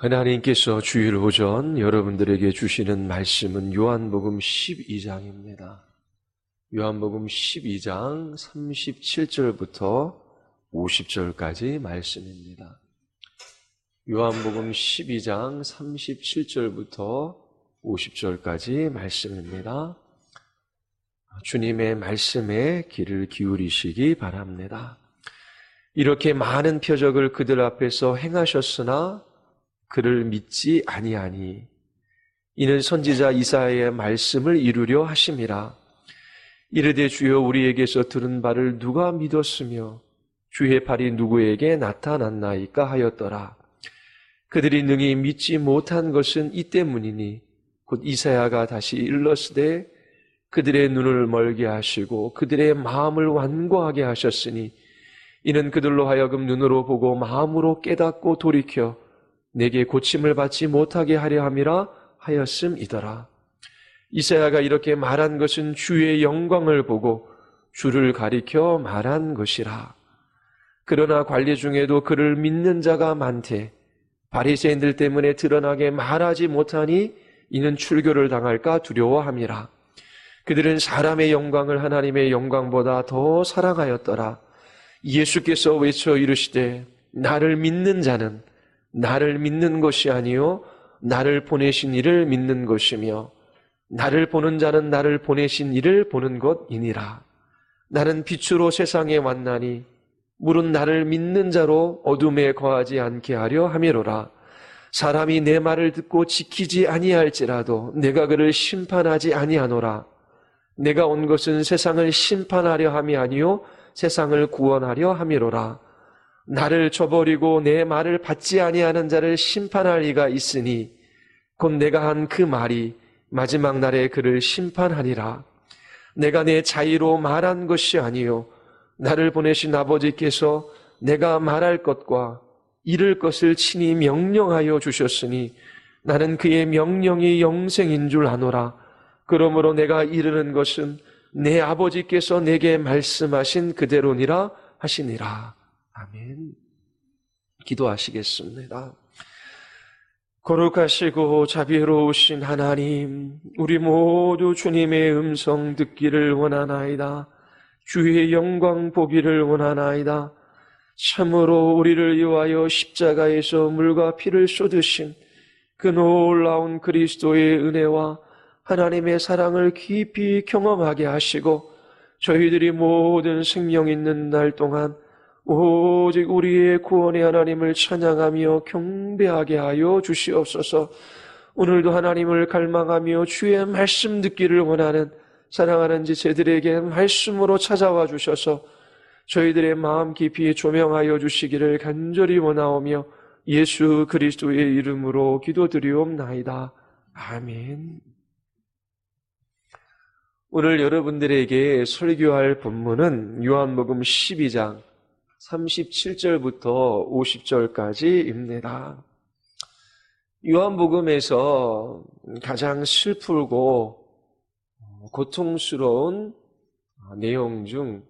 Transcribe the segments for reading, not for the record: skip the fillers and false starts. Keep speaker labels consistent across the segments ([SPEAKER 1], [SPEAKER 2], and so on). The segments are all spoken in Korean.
[SPEAKER 1] 하나님께서 주일 오전 여러분들에게 주시는 말씀은 요한복음 12장입니다. 요한복음 12장 37절부터 50절까지 말씀입니다. 요한복음 12장 37절부터 50절까지 말씀입니다. 주님의 말씀에 귀를 기울이시기 바랍니다. 이렇게 많은 표적을 그들 앞에서 행하셨으나 그를 믿지 아니하니 이는 선지자 이사야의 말씀을 이루려 하심이라. 이르되 주여 우리에게서 들은 바를 누가 믿었으며 주의 팔이 누구에게 나타났나이까 하였더라. 그들이 능히 믿지 못한 것은 이 때문이니 곧 이사야가 다시 일렀으되 그들의 눈을 멀게 하시고 그들의 마음을 완고하게 하셨으니 이는 그들로 하여금 눈으로 보고 마음으로 깨닫고 돌이켜 내게 고침을 받지 못하게 하려 함이라 하였음이더라. 이사야가 이렇게 말한 것은 주의 영광을 보고 주를 가리켜 말한 것이라. 그러나 관리 중에도 그를 믿는 자가 많되 바리새인들 때문에 드러나게 말하지 못하니 이는 출교를 당할까 두려워함이라. 그들은 사람의 영광을 하나님의 영광보다 더 사랑하였더라. 예수께서 외쳐 이르시되 나를 믿는 자는 나를 믿는 것이 아니요 나를 보내신 이를 믿는 것이며 나를 보는 자는 나를 보내신 이를 보는 것이니라. 나는 빛으로 세상에 왔나니 물은 나를 믿는 자로 어둠에 거하지 않게 하려 함이로라. 사람이 내 말을 듣고 지키지 아니할지라도 내가 그를 심판하지 아니하노라. 내가 온 것은 세상을 심판하려 함이 아니요 세상을 구원하려 함이로라. 나를 저버리고 내 말을 받지 아니하는 자를 심판할 이가 있으니 곧 내가 한 그 말이 마지막 날에 그를 심판하리라. 내가 내 자의로 말한 것이 아니요 나를 보내신 아버지께서 내가 말할 것과 이를 것을 친히 명령하여 주셨으니 나는 그의 명령이 영생인 줄 아노라. 그러므로 내가 이르는 것은 내 아버지께서 내게 말씀하신 그대로니라 하시니라. 아멘. 기도하시겠습니다. 거룩하시고 자비로우신 하나님, 우리 모두 주님의 음성 듣기를 원하나이다. 주의 영광 보기를 원하나이다. 참으로 우리를 위하여 십자가에서 물과 피를 쏟으신 그 놀라운 그리스도의 은혜와 하나님의 사랑을 깊이 경험하게 하시고 저희들이 모든 생명 있는 날 동안 오직 우리의 구원의 하나님을 찬양하며 경배하게 하여 주시옵소서. 오늘도 하나님을 갈망하며 주의 말씀 듣기를 원하는 사랑하는 지체들에게 말씀으로 찾아와 주셔서 저희들의 마음 깊이 조명하여 주시기를 간절히 원하오며 예수 그리스도의 이름으로 기도드리옵나이다. 아멘. 오늘 여러분들에게 설교할 본문은 요한복음 12장 37절부터 50절까지입니다. 요한복음에서 가장 슬프고 고통스러운 내용 중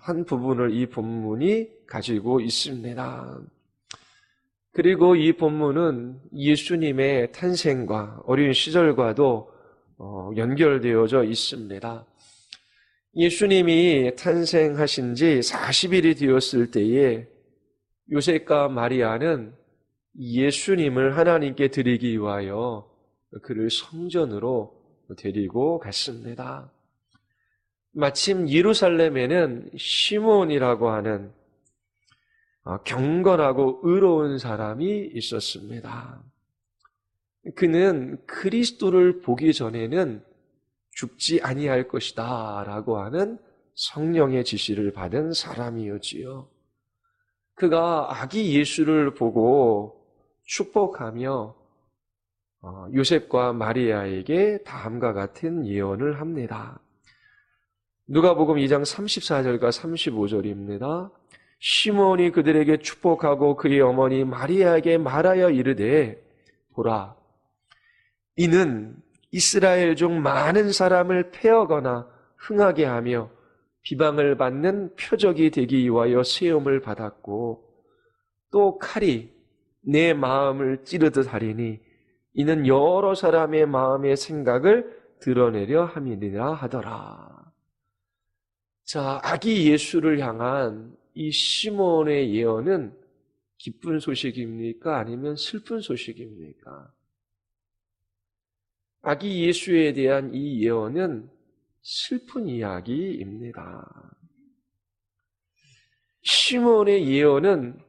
[SPEAKER 1] 한 부분을 이 본문이 가지고 있습니다. 그리고 이 본문은 예수님의 탄생과 어린 시절과도 연결되어져 있습니다. 예수님이 탄생하신 지 40일이 되었을 때에 요셉과 마리아는 예수님을 하나님께 드리기 위하여 그를 성전으로 데리고 갔습니다. 마침 예루살렘에는 시몬이라고 하는 경건하고 의로운 사람이 있었습니다. 그는 그리스도를 보기 전에는 죽지 아니할 것이다 라고 하는 성령의 지시를 받은 사람이었지요. 그가 아기 예수를 보고 축복하며 요셉과 마리아에게 다음과 같은 예언을 합니다. 누가복음 2장 34절과 35절입니다. 시몬이 그들에게 축복하고 그의 어머니 마리아에게 말하여 이르되 보라, 이는 이스라엘 중 많은 사람을 패하거나 흥하게 하며 비방을 받는 표적이 되기 위하여 세움을 받았고 또 칼이 내 마음을 찌르듯 하리니 이는 여러 사람의 마음의 생각을 드러내려 함이니라 하더라. 자, 아기 예수를 향한 이 시몬의 예언은 기쁜 소식입니까? 아니면 슬픈 소식입니까? 아기 예수에 대한 이 예언은 슬픈 이야기입니다. 시몬의 예언은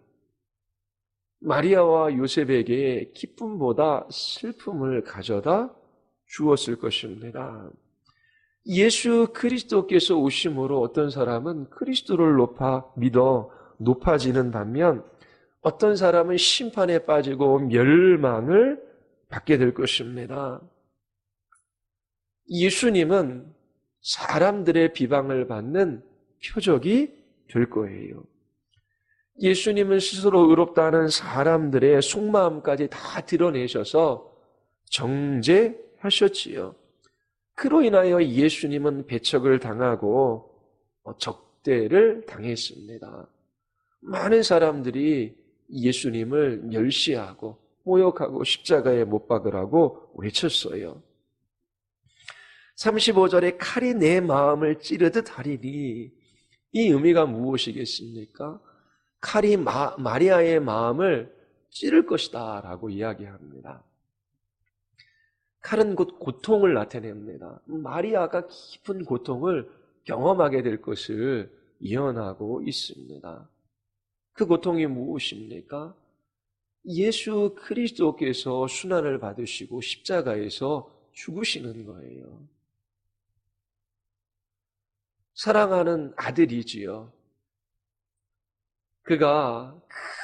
[SPEAKER 1] 마리아와 요셉에게 기쁨보다 슬픔을 가져다 주었을 것입니다. 예수 그리스도께서 오심으로 어떤 사람은 그리스도를 믿어 높아지는 반면 어떤 사람은 심판에 빠지고 멸망을 받게 될 것입니다. 예수님은 사람들의 비방을 받는 표적이 될 거예요. 예수님은 스스로 의롭다는 사람들의 속마음까지 다 드러내셔서 정죄하셨지요. 그로 인하여 예수님은 배척을 당하고 적대를 당했습니다. 많은 사람들이 예수님을 멸시하고 모욕하고 십자가에 못 박으라고 외쳤어요. 35절에 칼이 내 마음을 찌르듯 하리니 이 의미가 무엇이겠습니까? 칼이 마리아의 마음을 찌를 것이다 라고 이야기합니다. 칼은 곧 고통을 나타냅니다. 마리아가 깊은 고통을 경험하게 될 것을 예언하고 있습니다. 그 고통이 무엇입니까? 예수 그리스도께서 순환을 받으시고 십자가에서 죽으시는 거예요. 사랑하는 아들이지요. 그가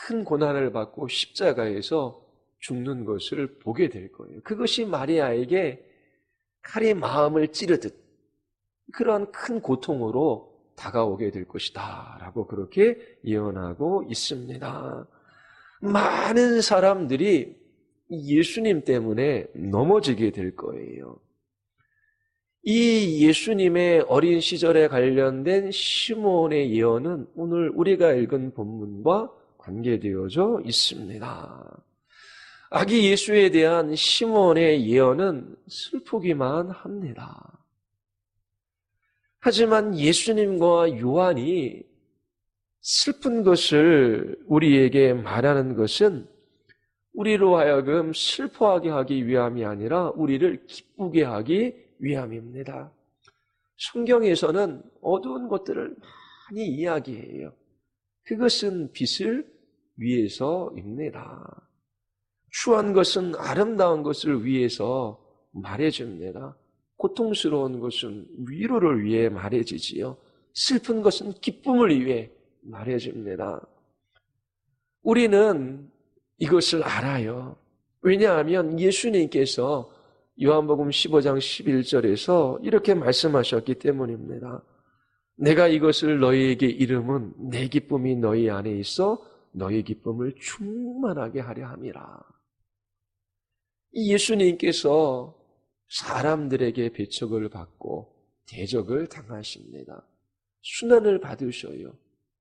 [SPEAKER 1] 큰 고난을 받고 십자가에서 죽는 것을 보게 될 거예요. 그것이 마리아에게 칼이 마음을 찌르듯 그런 큰 고통으로 다가오게 될 것이다 라고 그렇게 예언하고 있습니다. 많은 사람들이 예수님 때문에 넘어지게 될 거예요. 이 예수님의 어린 시절에 관련된 시몬의 예언은 오늘 우리가 읽은 본문과 관계되어져 있습니다. 아기 예수에 대한 시몬의 예언은 슬프기만 합니다. 하지만 예수님과 요한이 슬픈 것을 우리에게 말하는 것은 우리로 하여금 슬퍼하게 하기 위함이 아니라 우리를 기쁘게 하기 위함입니다. 성경에서는 어두운 것들을 많이 이야기해요. 그것은 빛을 위해서입니다. 추한 것은 아름다운 것을 위해서 말해줍니다. 고통스러운 것은 위로를 위해 말해지지요. 슬픈 것은 기쁨을 위해 말해줍니다. 우리는 이것을 알아요. 왜냐하면 예수님께서 요한복음 15장 11절에서 이렇게 말씀하셨기 때문입니다. 내가 이것을 너희에게 이름은 내 기쁨이 너희 안에 있어 너희 기쁨을 충만하게 하려 함이라. 이 예수님께서 사람들에게 배척을 받고 대적을 당하십니다. 순환을 받으셔요.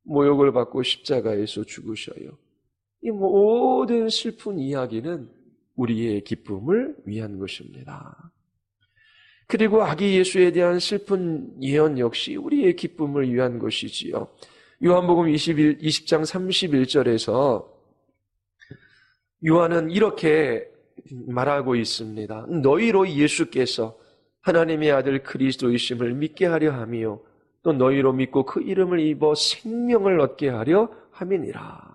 [SPEAKER 1] 모욕을 받고 십자가에서 죽으셔요. 이 모든 슬픈 이야기는 우리의 기쁨을 위한 것입니다. 그리고 아기 예수에 대한 슬픈 예언 역시 우리의 기쁨을 위한 것이지요. 요한복음 20장 31절에서 요한은 이렇게 말하고 있습니다. 너희로 예수께서 하나님의 아들 그리스도이심을 믿게 하려 함이요 또 너희로 믿고 그 이름을 입어 생명을 얻게 하려 함이니라.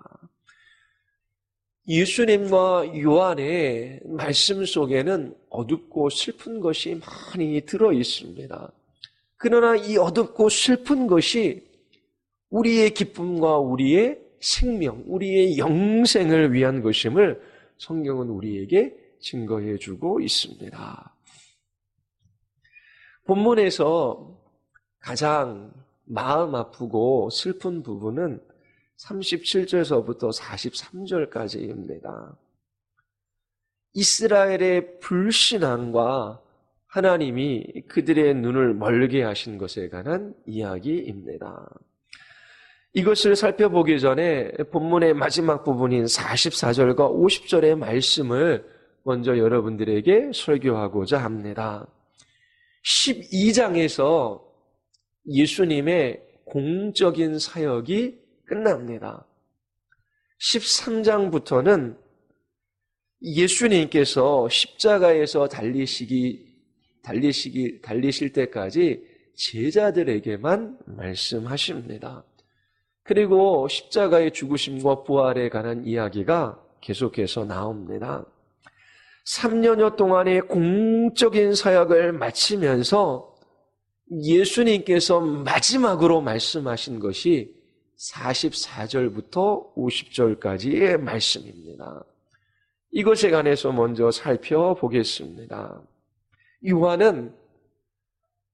[SPEAKER 1] 예수님과 요한의 말씀 속에는 어둡고 슬픈 것이 많이 들어 있습니다. 그러나 이 어둡고 슬픈 것이 우리의 기쁨과 우리의 생명, 우리의 영생을 위한 것임을 성경은 우리에게 증거해 주고 있습니다. 본문에서 가장 마음 아프고 슬픈 부분은 37절서부터 43절까지입니다. 이스라엘의 불신앙과 하나님이 그들의 눈을 멀게 하신 것에 관한 이야기입니다. 이것을 살펴보기 전에 본문의 마지막 부분인 44절과 50절의 말씀을 먼저 여러분들에게 설교하고자 합니다. 12장에서 예수님의 공적인 사역이 끝납니다. 13장부터는 예수님께서 십자가에서 달리실 때까지 제자들에게만 말씀하십니다. 그리고 십자가의 죽으심과 부활에 관한 이야기가 계속해서 나옵니다. 3년여 동안의 공적인 사역을 마치면서 예수님께서 마지막으로 말씀하신 것이 44절부터 50절까지의 말씀입니다. 이것에 관해서 먼저 살펴보겠습니다. 요한은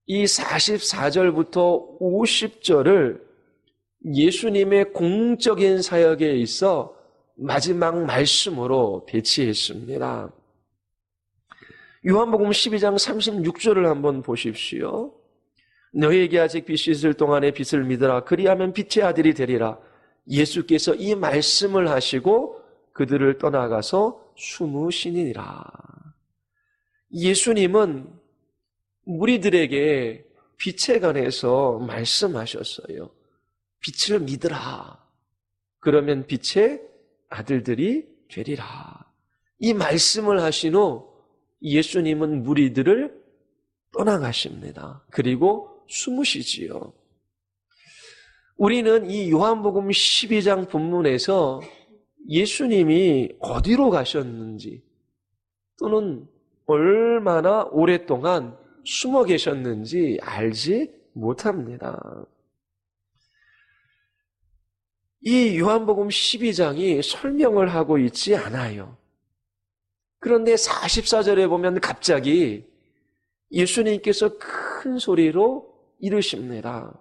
[SPEAKER 1] 이 44절부터 50절을 예수님의 공적인 사역에 있어 마지막 말씀으로 배치했습니다. 요한복음 12장 36절을 한번 보십시오. 너희에게 아직 빛이 있을 동안에 빛을 믿으라. 그리하면 빛의 아들이 되리라. 예수께서 이 말씀을 하시고 그들을 떠나가서 숨으시니라. 예수님은 무리들에게 빛에 관해서 말씀하셨어요. 빛을 믿으라. 그러면 빛의 아들들이 되리라. 이 말씀을 하신 후 예수님은 무리들을 떠나가십니다. 그리고 숨으시지요. 우리는 이 요한복음 12장 본문에서 예수님이 어디로 가셨는지 또는 얼마나 오랫동안 숨어 계셨는지 알지 못합니다. 이 요한복음 12장이 설명을 하고 있지 않아요. 그런데 44절에 보면 갑자기 예수님께서 큰 소리로 이르십니다.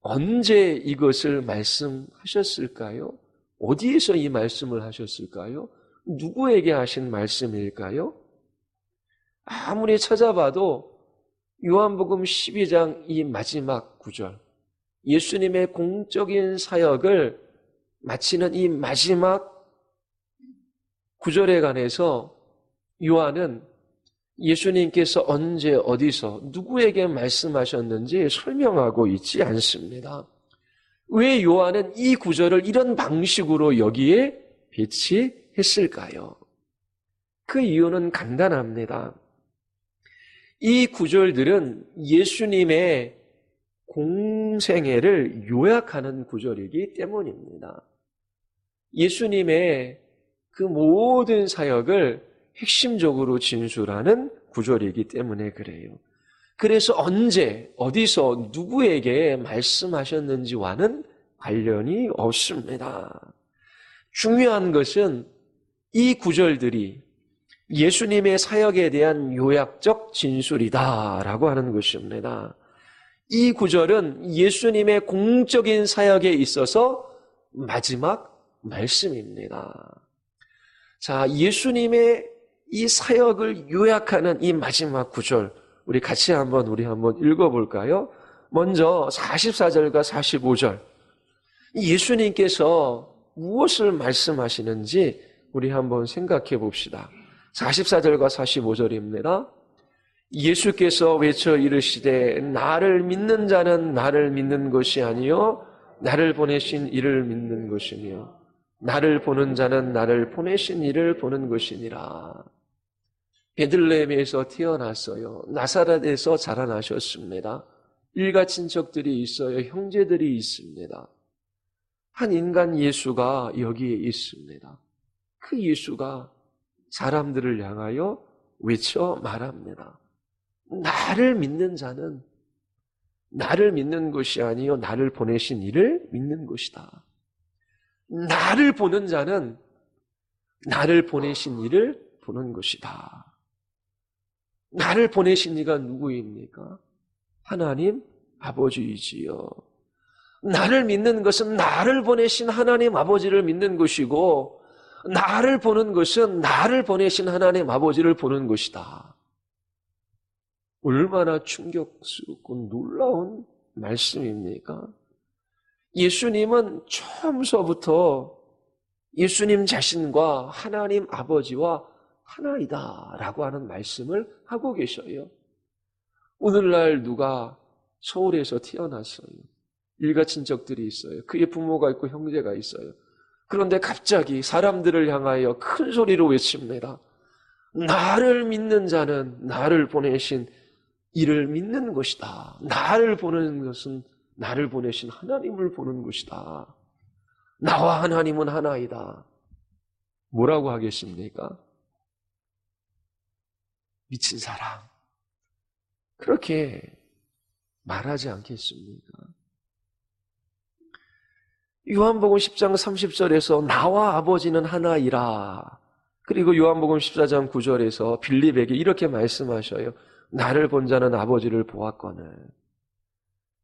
[SPEAKER 1] 언제 이것을 말씀하셨을까요? 어디에서 이 말씀을 하셨을까요? 누구에게 하신 말씀일까요? 아무리 찾아봐도 요한복음 12장 이 마지막 구절, 예수님의 공적인 사역을 마치는 이 마지막 구절에 관해서 요한은 예수님께서 언제 어디서 누구에게 말씀하셨는지 설명하고 있지 않습니다. 왜 요한은 이 구절을 이런 방식으로 여기에 배치했을까요? 그 이유는 간단합니다. 이 구절들은 예수님의 공생애를 요약하는 구절이기 때문입니다. 예수님의 그 모든 사역을 핵심적으로 진술하는 구절이기 때문에 그래요. 그래서 언제, 어디서, 누구에게 말씀하셨는지와는 관련이 없습니다. 중요한 것은 이 구절들이 예수님의 사역에 대한 요약적 진술이다라고 하는 것입니다. 이 구절은 예수님의 공적인 사역에 있어서 마지막 말씀입니다. 자, 예수님의 이 사역을 요약하는 이 마지막 구절, 우리 한번 읽어볼까요? 먼저 44절과 45절. 예수님께서 무엇을 말씀하시는지 우리 한번 생각해 봅시다. 44절과 45절입니다. 예수께서 외쳐 이르시되 나를 믿는 자는 나를 믿는 것이 아니요 나를 보내신 이를 믿는 것이며 나를 보는 자는 나를 보내신 이를 보는 것이니라. 베들레헴에서 태어났어요. 나사렛에서 자라나셨습니다. 일가 친척들이 있어요. 형제들이 있습니다. 한 인간 예수가 여기에 있습니다. 그 예수가 사람들을 향하여 외쳐 말합니다. 나를 믿는 자는 나를 믿는 것이 아니요 나를 보내신 이를 믿는 것이다. 나를 보는 자는 나를 보내신 이를 보는 것이다. 나를 보내신 이가 누구입니까? 하나님 아버지이지요. 나를 믿는 것은 나를 보내신 하나님 아버지를 믿는 것이고 나를 보는 것은 나를 보내신 하나님 아버지를 보는 것이다. 얼마나 충격스럽고 놀라운 말씀입니까? 예수님은 처음서부터 예수님 자신과 하나님 아버지와 하나이다라고 하는 말씀을 하고 계셔요. 오늘날 누가 서울에서 태어났어요. 일가 친척들이 있어요. 그의 부모가 있고 형제가 있어요. 그런데 갑자기 사람들을 향하여 큰 소리로 외칩니다. 나를 믿는 자는 나를 보내신 이를 믿는 것이다. 나를 보내는 것은 나를 보내신 하나님을 보는 것이다. 나와 하나님은 하나이다. 뭐라고 하겠습니까? 미친 사람. 그렇게 말하지 않겠습니까? 요한복음 10장 30절에서 나와 아버지는 하나이라. 그리고 요한복음 14장 9절에서 빌립에게 이렇게 말씀하셔요. 나를 본 자는 아버지를 보았거늘.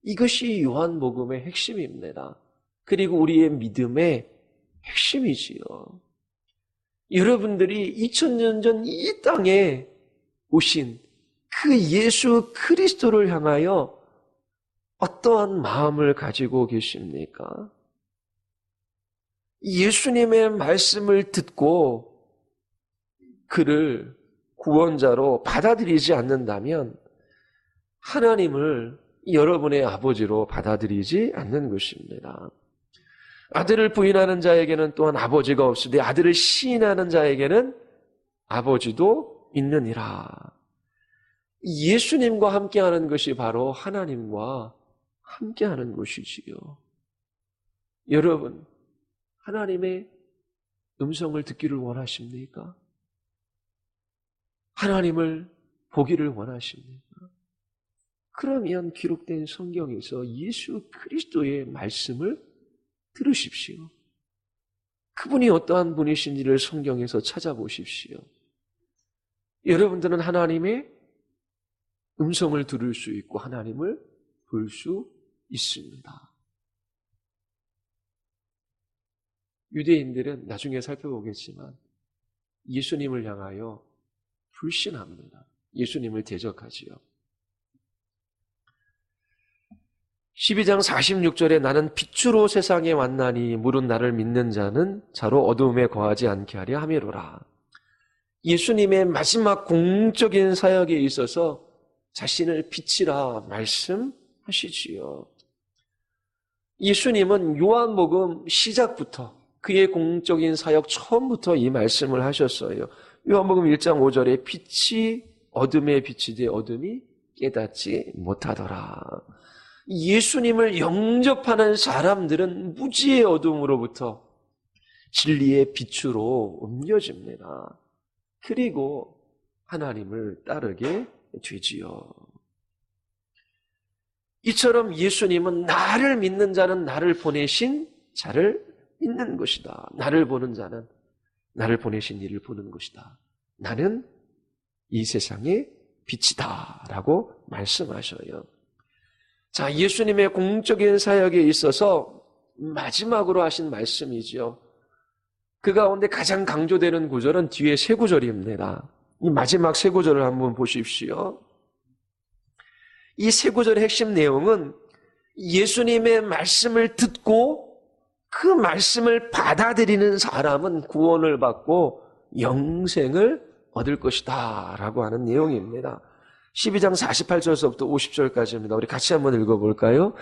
[SPEAKER 1] 이것이 요한복음의 핵심입니다. 그리고 우리의 믿음의 핵심이지요. 여러분들이 2000년 전 이 땅에 오신 그 예수 그리스도를 향하여 어떠한 마음을 가지고 계십니까? 예수님의 말씀을 듣고 그를 구원자로 받아들이지 않는다면 하나님을 여러분의 아버지로 받아들이지 않는 것입니다. 아들을 부인하는 자에게는 또한 아버지가 없으되 아들을 시인하는 자에게는 아버지도 있느니라. 예수님과 함께하는 것이 바로 하나님과 함께하는 것이지요. 여러분, 하나님의 음성을 듣기를 원하십니까? 하나님을 보기를 원하십니까? 그러면 기록된 성경에서 예수 그리스도의 말씀을 들으십시오. 그분이 어떠한 분이신지를 성경에서 찾아보십시오. 여러분들은 하나님의 음성을 들을 수 있고 하나님을 볼 수 있습니다. 유대인들은 나중에 살펴보겠지만 예수님을 향하여 불신합니다. 예수님을 대적하지요. 12장 46절에 나는 빛으로 세상에 왔나니 무릇 나를 믿는 자는 자로 어두움에 거하지 않게 하려 함이로라. 예수님의 마지막 공적인 사역에 있어서 자신을 빛이라 말씀하시지요. 예수님은 요한복음 시작부터 그의 공적인 사역 처음부터 이 말씀을 하셨어요. 요한복음 1장 5절에 빛이 어둠에 비치되 어둠이 깨닫지 못하더라. 예수님을 영접하는 사람들은 무지의 어둠으로부터 진리의 빛으로 옮겨집니다. 그리고 하나님을 따르게 되지요. 이처럼 예수님은 나를 믿는 자는 나를 보내신 자를 믿는 것이다. 나를 보는 자는 나를 보내신 이를 보는 것이다. 나는 이 세상의 빛이다 라고 말씀하셔요. 자, 예수님의 공적인 사역에 있어서 마지막으로 하신 말씀이지요. 그 가운데 가장 강조되는 구절은 뒤에 세 구절입니다. 이 마지막 세 구절을 한번 보십시오. 이 세 구절의 핵심 내용은 예수님의 말씀을 듣고 그 말씀을 받아들이는 사람은 구원을 받고 영생을 얻을 것이다 라고 하는 내용입니다. 12장 48절서부터 50절까지입니다. 우리 같이 한번 읽어볼까요?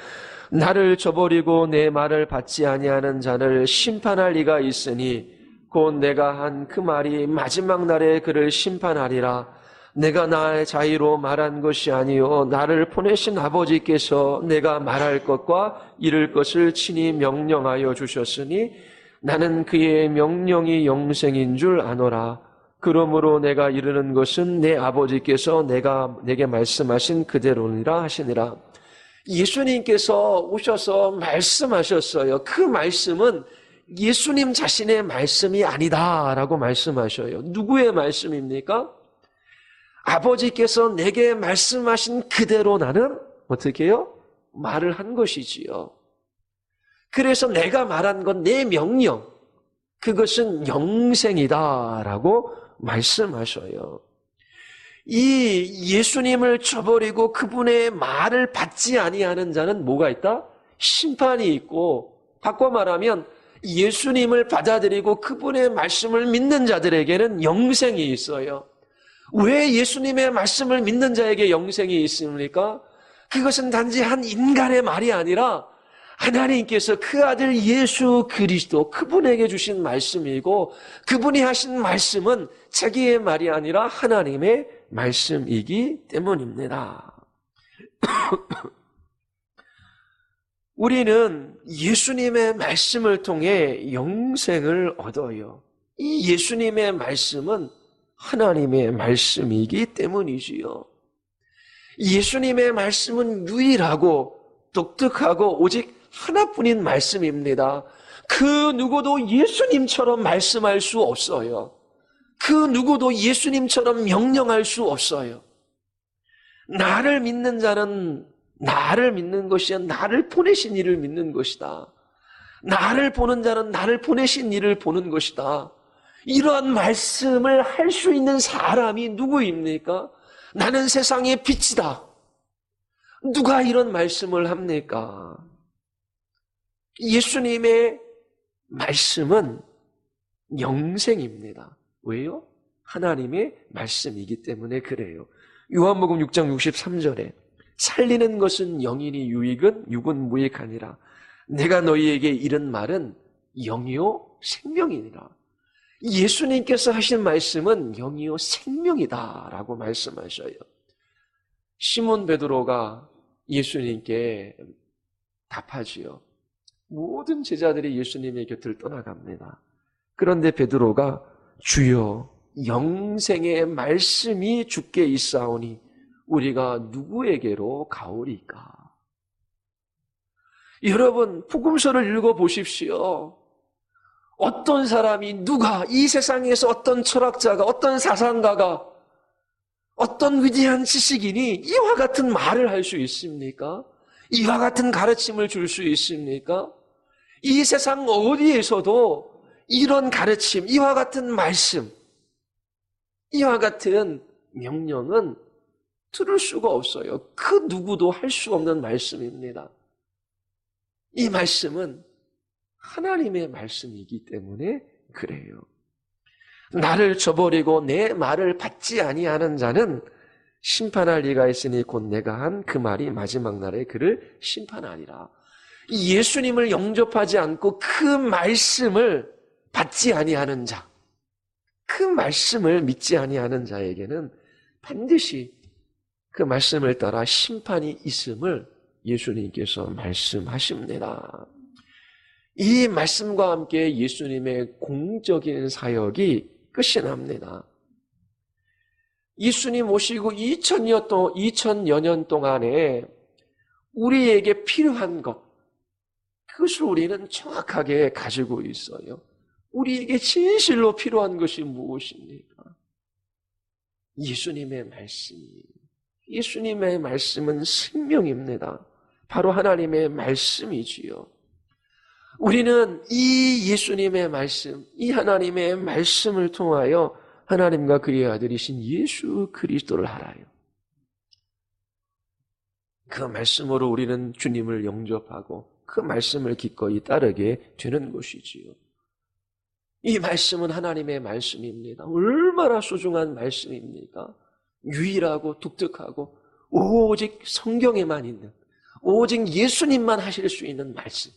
[SPEAKER 1] 나를 저버리고 내 말을 받지 아니하는 자를 심판할 이가 있으니 곧 내가 한 그 말이 마지막 날에 그를 심판하리라. 내가 나의 자의로 말한 것이 아니요 나를 보내신 아버지께서 내가 말할 것과 이룰 것을 친히 명령하여 주셨으니 나는 그의 명령이 영생인 줄 아노라. 그러므로 내가 이르는 것은 내 아버지께서 내게 말씀하신 그대로니라 하시니라. 예수님께서 오셔서 말씀하셨어요. 그 말씀은 예수님 자신의 말씀이 아니다라고 말씀하셔요. 누구의 말씀입니까? 아버지께서 내게 말씀하신 그대로 나는 어떻게 해요? 말을 한 것이지요. 그래서 내가 말한 건 내 명령, 그것은 영생이다라고 말씀하셔요. 이 예수님을 저버리고 그분의 말을 받지 아니하는 자는 뭐가 있다? 심판이 있고, 바꿔 말하면 예수님을 받아들이고 그분의 말씀을 믿는 자들에게는 영생이 있어요. 왜 예수님의 말씀을 믿는 자에게 영생이 있습니까? 그것은 단지 한 인간의 말이 아니라 하나님께서 그 아들 예수 그리스도 그분에게 주신 말씀이고, 그분이 하신 말씀은 자기의 말이 아니라 하나님의 말씀이기 때문입니다. 우리는 예수님의 말씀을 통해 영생을 얻어요. 이 예수님의 말씀은 하나님의 말씀이기 때문이지요. 예수님의 말씀은 유일하고 독특하고 오직 하나뿐인 말씀입니다. 그 누구도 예수님처럼 말씀할 수 없어요. 그 누구도 예수님처럼 명령할 수 없어요. 나를 믿는 자는 나를 믿는 것이 아니라 나를 보내신 이를 믿는 것이다. 나를 보는 자는 나를 보내신 이를 보는 것이다. 이러한 말씀을 할 수 있는 사람이 누구입니까? 나는 세상의 빛이다. 누가 이런 말씀을 합니까? 예수님의 말씀은 영생입니다. 왜요? 하나님의 말씀이기 때문에 그래요. 요한복음 6장 63절에 살리는 것은 영이니 유익은 육은 무익하니라. 내가 너희에게 이른 말은 영이요 생명이니라. 예수님께서 하신 말씀은 영이요 생명이다라고 말씀하셔요. 시몬 베드로가 예수님께 답하지요. 모든 제자들이 예수님의 곁을 떠나갑니다. 그런데 베드로가 주여 영생의 말씀이 주께 있사오니 우리가 누구에게로 가오리까? 여러분, 복음서를 읽어보십시오. 어떤 사람이 누가 이 세상에서 어떤 철학자가 어떤 사상가가 어떤 위대한 지식인이 이와 같은 말을 할 수 있습니까? 이와 같은 가르침을 줄 수 있습니까? 이 세상 어디에서도 이런 가르침, 이와 같은 말씀, 이와 같은 명령은 들을 수가 없어요. 그 누구도 할 수 없는 말씀입니다. 이 말씀은 하나님의 말씀이기 때문에 그래요. 나를 저버리고 내 말을 받지 아니하는 자는 심판할 리가 있으니 곧 내가 한 그 말이 마지막 날에 그를 심판하리라. 예수님을 영접하지 않고 그 말씀을 받지 아니하는 자, 그 말씀을 믿지 아니하는 자에게는 반드시 그 말씀을 따라 심판이 있음을 예수님께서 말씀하십니다. 이 말씀과 함께 예수님의 공적인 사역이 끝이 납니다. 예수님 오시고 2000여 년 동안에 우리에게 필요한 것, 그것을 우리는 정확하게 가지고 있어요. 우리에게 진실로 필요한 것이 무엇입니까? 예수님의 말씀이에요. 예수님의 말씀은 생명입니다. 바로 하나님의 말씀이지요. 우리는 이 예수님의 말씀, 이 하나님의 말씀을 통하여 하나님과 그의 아들이신 예수 그리스도를 알아요. 그 말씀으로 우리는 주님을 영접하고 그 말씀을 기꺼이 따르게 되는 것이지요. 이 말씀은 하나님의 말씀입니다. 얼마나 소중한 말씀입니까? 유일하고 독특하고 오직 성경에만 있는, 오직 예수님만 하실 수 있는 말씀.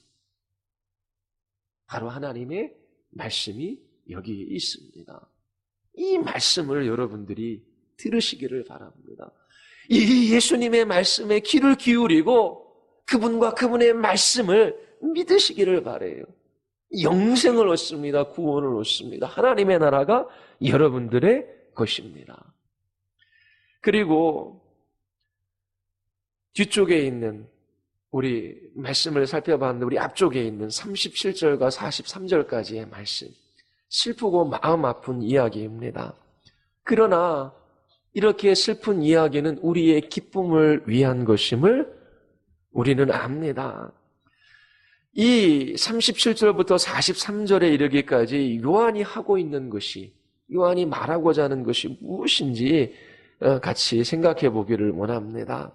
[SPEAKER 1] 바로 하나님의 말씀이 여기에 있습니다. 이 말씀을 여러분들이 들으시기를 바랍니다. 이 예수님의 말씀에 귀를 기울이고 그분과 그분의 말씀을 믿으시기를 바라요. 영생을 얻습니다. 구원을 얻습니다. 하나님의 나라가 여러분들의 것입니다. 그리고 뒤쪽에 있는 우리 말씀을 살펴봤는데 우리 앞쪽에 있는 37절과 43절까지의 말씀, 슬프고 마음 아픈 이야기입니다. 그러나 이렇게 슬픈 이야기는 우리의 기쁨을 위한 것임을 우리는 압니다. 이 37절부터 43절에 이르기까지 요한이 하고 있는 것이, 요한이 말하고자 하는 것이 무엇인지 같이 생각해 보기를 원합니다.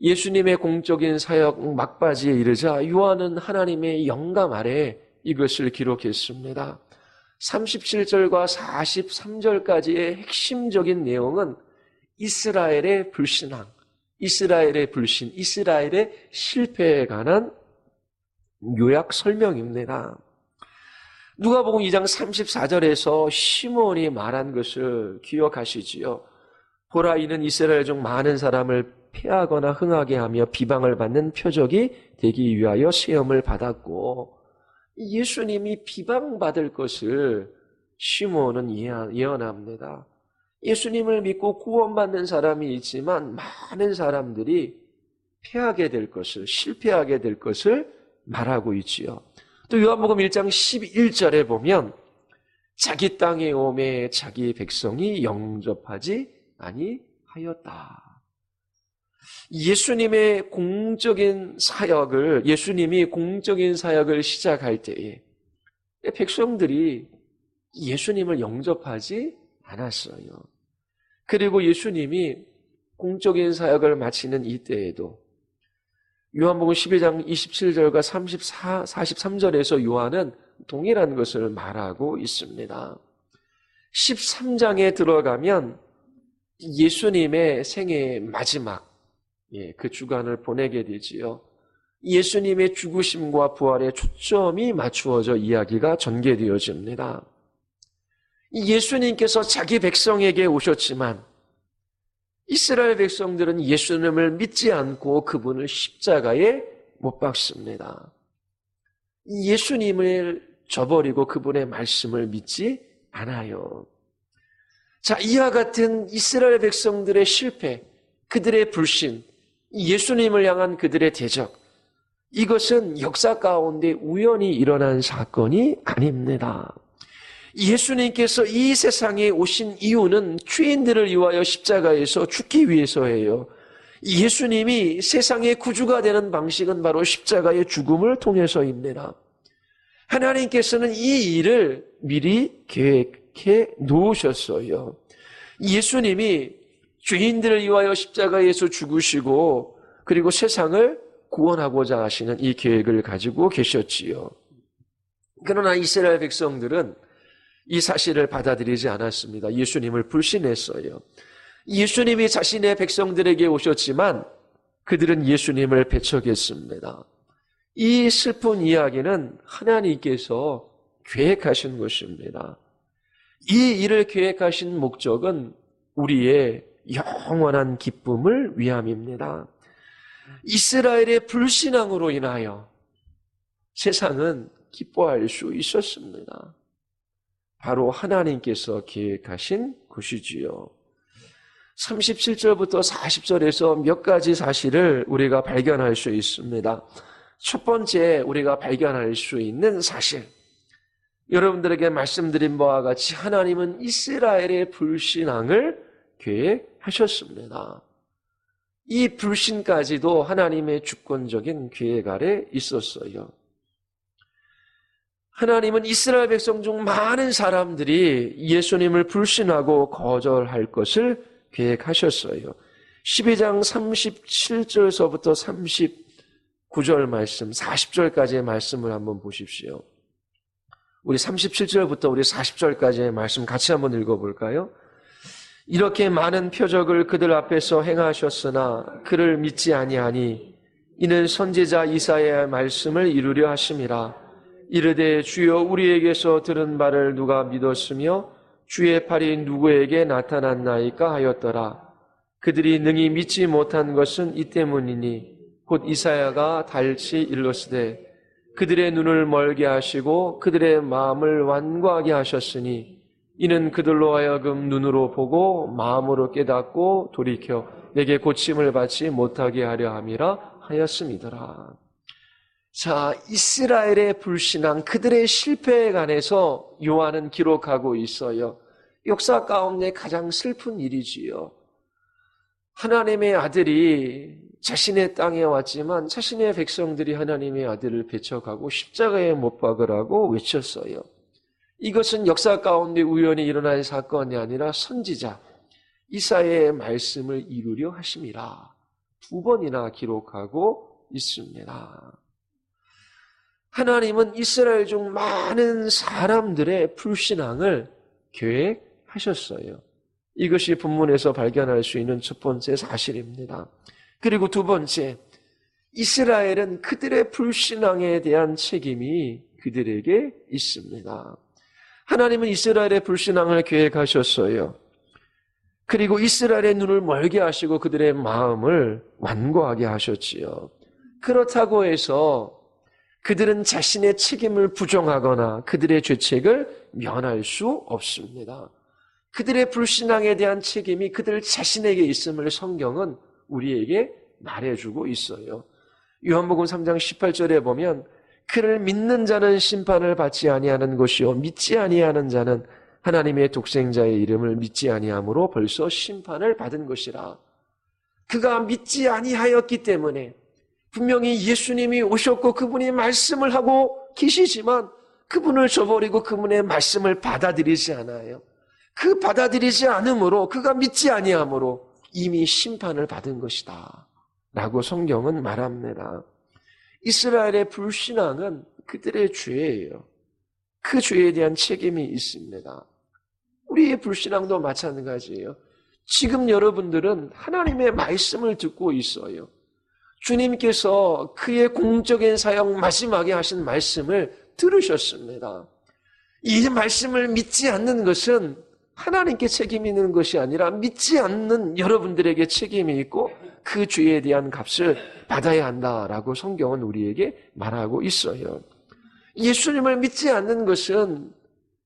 [SPEAKER 1] 예수님의 공적인 사역 막바지에 이르자 요한은 하나님의 영감 아래 이것을 기록했습니다. 37절과 43절까지의 핵심적인 내용은 이스라엘의 불신앙, 이스라엘의 불신, 이스라엘의 실패에 관한 요약 설명입니다. 누가복음 2장 34절에서 시몬이 말한 것을 기억하시지요. 보라, 이는 이스라엘 중 많은 사람을 패하거나 흥하게 하며 비방을 받는 표적이 되기 위하여 시험을 받았고, 예수님이 비방받을 것을 시몬은 예언합니다. 예수님을 믿고 구원받는 사람이 있지만 많은 사람들이 패하게 될 것을, 실패하게 될 것을 말하고 있지요. 또 요한복음 1장 11절에 보면 자기 땅에 오매 자기 백성이 영접하지 아니하였다. 예수님이 공적인 사역을 시작할 때에 백성들이 예수님을 영접하지 않았어요. 그리고 예수님이 공적인 사역을 마치는 이때에도 요한복음 12장 27절과 43절에서 요한은 동일한 것을 말하고 있습니다. 13장에 들어가면 예수님의 생애의 마지막 그 주간을 보내게 되지요. 예수님의 죽으심과 부활에 초점이 맞추어져 이야기가 전개되어집니다. 예수님께서 자기 백성에게 오셨지만 이스라엘 백성들은 예수님을 믿지 않고 그분을 십자가에 못 박습니다. 예수님을 저버리고 그분의 말씀을 믿지 않아요. 자, 이와 같은 이스라엘 백성들의 실패, 그들의 불신, 예수님을 향한 그들의 대적, 이것은 역사 가운데 우연히 일어난 사건이 아닙니다. 예수님께서 이 세상에 오신 이유는 죄인들을 위하여 십자가에서 죽기 위해서예요. 예수님이 세상의 구주가 되는 방식은 바로 십자가의 죽음을 통해서입니다. 하나님께서는 이 일을 미리 계획해 놓으셨어요. 예수님이 죄인들을 위하여 십자가에서 죽으시고 그리고 세상을 구원하고자 하시는 이 계획을 가지고 계셨지요. 그러나 이스라엘 백성들은 이 사실을 받아들이지 않았습니다. 예수님을 불신했어요. 예수님이 자신의 백성들에게 오셨지만 그들은 예수님을 배척했습니다. 이 슬픈 이야기는 하나님께서 계획하신 것입니다. 이 일을 계획하신 목적은 우리의 영원한 기쁨을 위함입니다. 이스라엘의 불신앙으로 인하여 세상은 기뻐할 수 있었습니다. 바로 하나님께서 계획하신 것이지요. 37절부터 40절에서 몇 가지 사실을 우리가 발견할 수 있습니다. 첫 번째 우리가 발견할 수 있는 사실, 여러분들에게 말씀드린 바와 같이 하나님은 이스라엘의 불신앙을 계획하셨습니다. 이 불신까지도 하나님의 주권적인 계획 아래 있었어요. 하나님은 이스라엘 백성 중 많은 사람들이 예수님을 불신하고 거절할 것을 계획하셨어요. 12장 37절서부터 39절 말씀, 40절까지의 말씀을 한번 보십시오. 우리 37절부터 우리 40절까지의 말씀 같이 한번 읽어볼까요? 이렇게 많은 표적을 그들 앞에서 행하셨으나 그를 믿지 아니하니 이는 선지자 이사야의 말씀을 이루려 하심이라. 이르되 주여 우리에게서 들은 바를 누가 믿었으며 주의 팔이 누구에게 나타났나이까 하였더라. 그들이 능히 믿지 못한 것은 이 때문이니 곧 이사야가 달시 일렀으되 그들의 눈을 멀게 하시고 그들의 마음을 완고하게 하셨으니 이는 그들로 하여금 눈으로 보고 마음으로 깨닫고 돌이켜 내게 고침을 받지 못하게 하려 함이라 하였음이더라. 자, 이스라엘의 불신앙, 그들의 실패에 관해서 요한은 기록하고 있어요. 역사 가운데 가장 슬픈 일이지요. 하나님의 아들이 자신의 땅에 왔지만 자신의 백성들이 하나님의 아들을 배척하고 십자가에 못 박으라고 외쳤어요. 이것은 역사 가운데 우연히 일어난 사건이 아니라 선지자 이사야의 말씀을 이루려 하심이라. 2번이나 기록하고 있습니다. 하나님은 이스라엘 중 많은 사람들의 불신앙을 계획하셨어요. 이것이 본문에서 발견할 수 있는 첫 번째 사실입니다. 그리고 두 번째, 이스라엘은 그들의 불신앙에 대한 책임이 그들에게 있습니다. 하나님은 이스라엘의 불신앙을 계획하셨어요. 그리고 이스라엘의 눈을 멀게 하시고 그들의 마음을 완고하게 하셨지요. 그렇다고 해서 그들은 자신의 책임을 부정하거나 그들의 죄책을 면할 수 없습니다. 그들의 불신앙에 대한 책임이 그들 자신에게 있음을 성경은 우리에게 말해주고 있어요. 요한복음 3장 18절에 보면 그를 믿는 자는 심판을 받지 아니하는 것이요 믿지 아니하는 자는 하나님의 독생자의 이름을 믿지 아니함으로 벌써 심판을 받은 것이라. 그가 믿지 아니하였기 때문에 분명히 예수님이 오셨고 그분이 말씀을 하고 계시지만 그분을 저버리고 그분의 말씀을 받아들이지 않아요. 그 받아들이지 않으므로 그가 믿지 아니함으로 이미 심판을 받은 것이다 라고 성경은 말합니다. 이스라엘의 불신앙은 그들의 죄예요. 그 죄에 대한 책임이 있습니다. 우리의 불신앙도 마찬가지예요. 지금 여러분들은 하나님의 말씀을 듣고 있어요. 주님께서 그의 공적인 사역 마지막에 하신 말씀을 들으셨습니다. 이 말씀을 믿지 않는 것은 하나님께 책임이 있는 것이 아니라 믿지 않는 여러분들에게 책임이 있고 그 죄에 대한 값을 받아야 한다라고 성경은 우리에게 말하고 있어요. 예수님을 믿지 않는 것은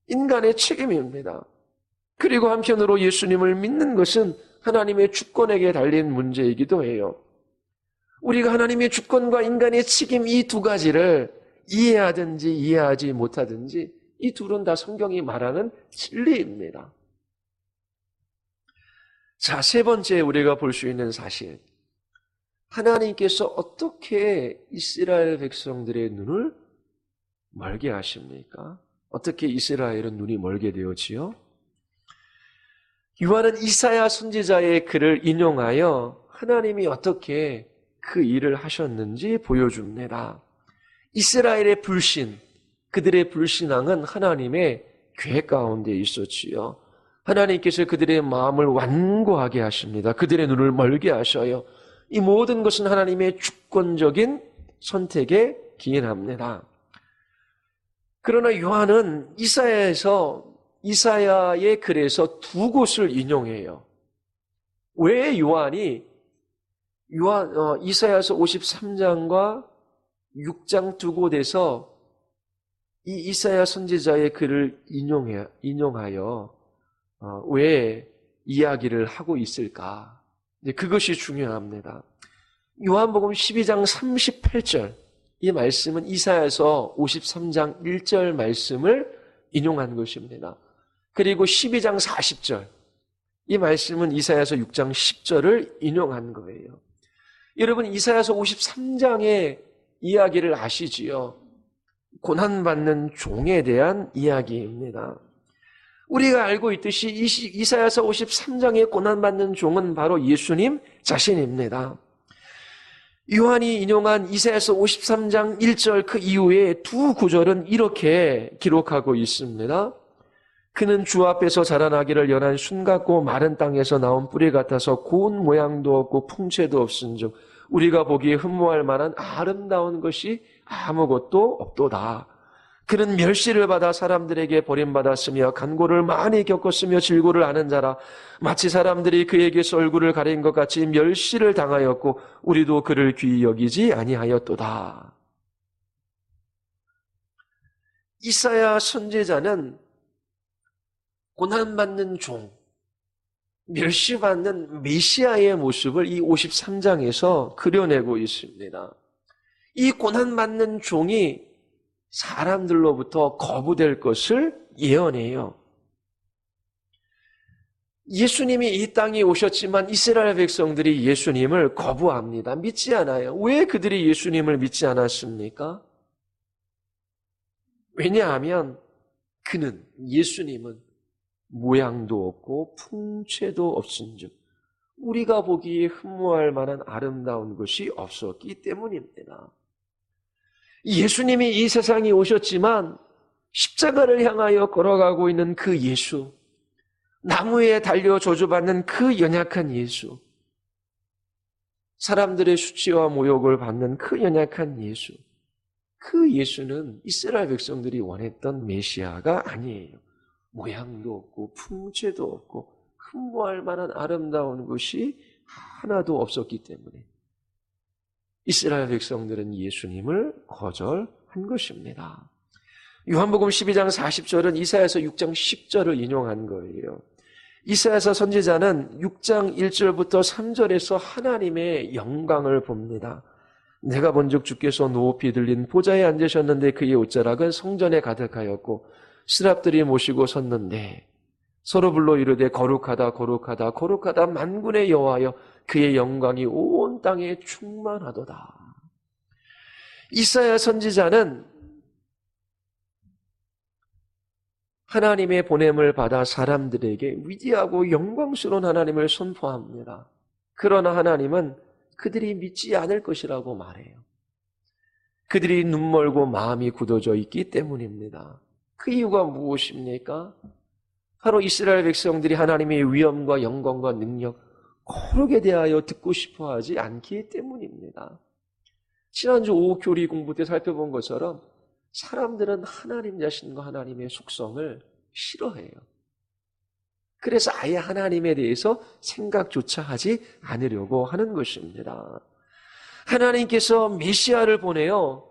[SPEAKER 1] 인간의 책임입니다. 그리고 한편으로 예수님을 믿는 것은 하나님의 주권에게 달린 문제이기도 해요. 우리가 하나님의 주권과 인간의 책임 이 두 가지를 이해하든지 이해하지 못하든지 이 둘은 다 성경이 말하는 진리입니다. 자, 세 번째 우리가 볼 수 있는 사실. 하나님께서 어떻게 이스라엘 백성들의 눈을 멀게 하십니까? 어떻게 이스라엘은 눈이 멀게 되었지요? 요한은 이사야 선지자의 글을 인용하여 하나님이 어떻게 그 일을 하셨는지 보여줍니다. 이스라엘의 불신, 그들의 불신앙은 하나님의 계획 가운데 있었지요. 하나님께서 그들의 마음을 완고하게 하십니다. 그들의 눈을 멀게 하셔요. 이 모든 것은 하나님의 주권적인 선택에 기인합니다. 그러나 요한은 이사야의 글에서 두 곳을 인용해요. 왜 요한이 이사야서 53장과 6장 두 곳에서 이 이사야 선지자의 글을 인용하여 왜 이야기를 하고 있을까? 그것이 중요합니다. 요한복음 12장 38절 이 말씀은 이사야서 53장 1절 말씀을 인용한 것입니다. 그리고 12장 40절 이 말씀은 이사야서 6장 10절을 인용한 거예요. 여러분 이사야서 53장의 이야기를 아시지요? 고난받는 종에 대한 이야기입니다. 우리가 알고 있듯이 이사야서 53장의 고난받는 종은 바로 예수님 자신입니다. 요한이 인용한 이사야서 53장 1절 그 이후에 두 구절은 이렇게 기록하고 있습니다. 그는 주 앞에서 자라나기를 연한 순 같고 마른 땅에서 나온 뿌리 같아서 고운 모양도 없고 풍채도 없은즉 우리가 보기에 흠모할 만한 아름다운 것이 아무것도 없도다. 그는 멸시를 받아 사람들에게 버림받았으며 간고를 많이 겪었으며 질고를 아는 자라. 마치 사람들이 그에게서 얼굴을 가린 것 같이 멸시를 당하였고 우리도 그를 귀히 여기지 아니하였도다. 이사야 선지자는 고난받는 종, 멸시받는 메시아의 모습을 이 53장에서 그려내고 있습니다. 이 고난받는 종이 사람들로부터 거부될 것을 예언해요. 예수님이 이 땅에 오셨지만 이스라엘 백성들이 예수님을 거부합니다. 믿지 않아요. 왜 그들이 예수님을 믿지 않았습니까? 왜냐하면 예수님은 모양도 없고 풍채도 없은즉 우리가 보기에 흠모할 만한 아름다운 것이 없었기 때문입니다. 예수님이 이 세상에 오셨지만 십자가를 향하여 걸어가고 있는 그 예수, 나무에 달려 저주받는 그 연약한 예수, 사람들의 수치와 모욕을 받는 그 연약한 예수, 그 예수는 이스라엘 백성들이 원했던 메시아가 아니에요. 모양도 없고 풍채도 없고 흠모할 만한 아름다운 것이 하나도 없었기 때문에 이스라엘 백성들은 예수님을 거절한 것입니다. 요한복음 12장 40절은 이사야서 6장 10절을 인용한 거예요. 이사야서 선지자는 6장 1절부터 3절에서 하나님의 영광을 봅니다. 내가 본즉 주께서 높이 들린 보좌에 앉으셨는데 그의 옷자락은 성전에 가득하였고 스랍들이 모시고 섰는데 서로 불러 이르되 거룩하다 거룩하다 거룩하다 만군의 여호와여 그의 영광이 온 땅에 충만하도다. 이사야 선지자는 하나님의 보냄을 받아 사람들에게 위대하고 영광스러운 하나님을 선포합니다. 그러나 하나님은 그들이 믿지 않을 것이라고 말해요. 그들이 눈멀고 마음이 굳어져 있기 때문입니다. 그 이유가 무엇입니까? 바로 이스라엘 백성들이 하나님의 위엄과 영광과 능력, 거룩에 대하여 듣고 싶어하지 않기 때문입니다. 지난주 오후 교리 공부 때 살펴본 것처럼 사람들은 하나님 자신과 하나님의 속성을 싫어해요. 그래서 아예 하나님에 대해서 생각조차 하지 않으려고 하는 것입니다. 하나님께서 메시아를 보내어